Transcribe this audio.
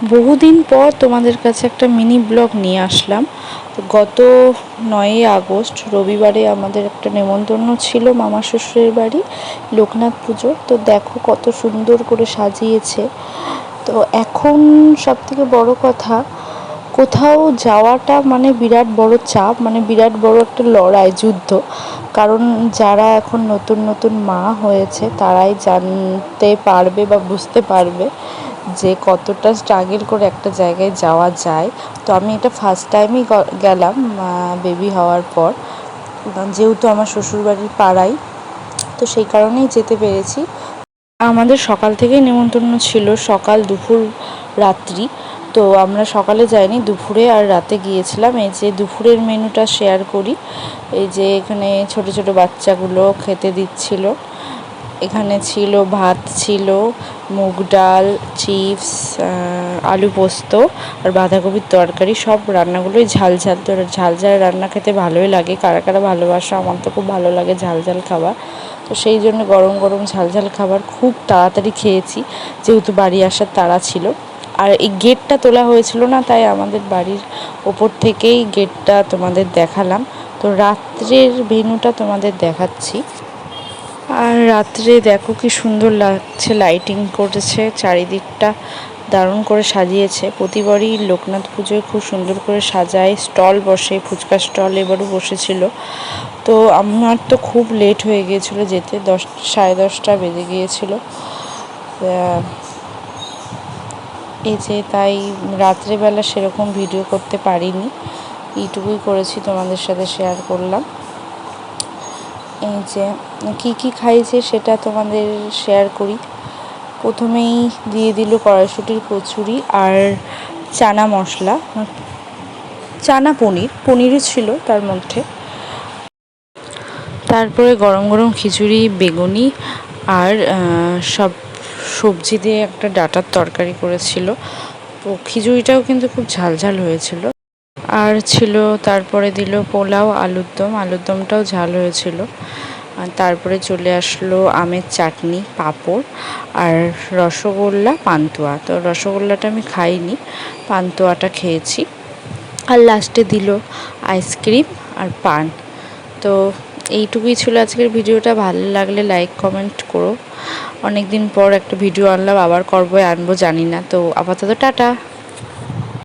বহুদিন পর তোমাদের কাছে একটা মিনি ব্লগ নিয়ে আসলাম। তো গত 9ই আগস্ট রবিবারে আমাদের একটা নেমন্তন্ন ছিল মামা শ্বশুরের বাড়ি, লোকনাথ পুজো। তো দেখো কত সুন্দর করে সাজিয়েছে। তো এখন সবথেকে বড় কথা, কোথাও যাওয়াটা মানে বিরাট বড় চাপ, মানে বিরাট বড় একটা লড়াই, যুদ্ধ। কারণ যারা এখন নতুন নতুন মা হয়েছে তারাই জানতে পারবে বা বুঝতে পারবে যে কতটা স্ট্রাগল করে একটা জায়গায় যাওয়া যায়। তো আমি এটা ফার্স্ট টাইমই গেলাম বেবি হওয়ার পর, যেহেতু আমার শ্বশুরবাড়ির পাড়াই, তো সেই কারণেই যেতে পেরেছি। আমাদের সকাল থেকেই নেমন্তন্ন ছিল, সকাল দুপুর রাত্রি। তো আমরা সকালে যাইনি, দুপুরে আর রাতে গিয়েছিলাম। এই যে দুপুরের মেনুটা শেয়ার করি। এই যে এখানে ছোট ছোট বাচ্চাগুলো খেতে দিচ্ছিল। এখানে ছিল ভাত, ছিল মুগ ডাল, চিপস, আলু পোস্ত আর বাঁধাকপির তরকারি। সব রান্নাগুলোই ঝাল ঝাল। তো ঝাল ঝাল রান্না খেতে ভালোই লাগে, কারা কারা ভালোবাসো। আমার তো খুব ভালো লাগে ঝাল ঝাল খাবার। তো সেই জন্য গরম গরম ঝাল ঝাল খাবার খুব তাড়াতাড়ি খেয়েছি, যেহেতু বাড়ি আসার তাড়া ছিল। আর এই গেটটা তোলা হয়েছিল না, তাই আমাদের বাড়ির ওপর থেকেই গেটটা তোমাদের দেখালাম। তো রাত্রের ভেন্যুটা তোমাদের দেখাচ্ছি। আর রাত্রে দেখো কি সুন্দর লাগছে, লাইটিং করেছে চারিদিকটা, দারুণ করে সাজিয়েছে। প্রতিবারই লোকনাথ পুজোয় খুব সুন্দর করে সাজায়, স্টল বসে, ফুচকা স্টল এবারও বসেছিল। তো আমার তো খুব লেট হয়ে গিয়েছিলো যেতে, 10, 10:30 বেজে গিয়েছিল। এই যে তাই রাত্রেবেলা সেরকম ভিডিও করতে পারিনি, এইটুকুই করেছি, তোমাদের সাথে শেয়ার করলাম। এই যে কী কী খাইছে সেটা তোমাদের শেয়ার করি। প্রথমেই দিয়ে দিল কড়াইশুঁটির কচুরি আর চানা মশলা, চানা পনিরও ছিল তার মধ্যে। তারপরে গরম গরম খিচুড়ি, বেগুনি আর সব সবজি দিয়ে একটা ডাঁটার তরকারি করেছিল। তো খিচুড়িটাও কিন্তু খুব ঝাল ঝাল হয়েছিল। আর ছিল, তারপরে দিল পোলাও, আলুর দমটাও ঝাল হয়েছিল। আর তারপরে চলে আসলো আমের চাটনি, পাঁপড় আর রসগোল্লা, পান্তুয়া। তো রসগোল্লাটা আমি খাইনি, পান্তুয়াটা খেয়েছি। আর লাস্টে দিল আইসক্রিম আর পান। তো এইটুকুই ছিল আজকের ভিডিওটা। ভালো লাগলে লাইক কমেন্ট করো। অনেক দিন পর একটা ভিডিও আনলাম, আবার আনবো জানি না। তো আপাতত টাটা।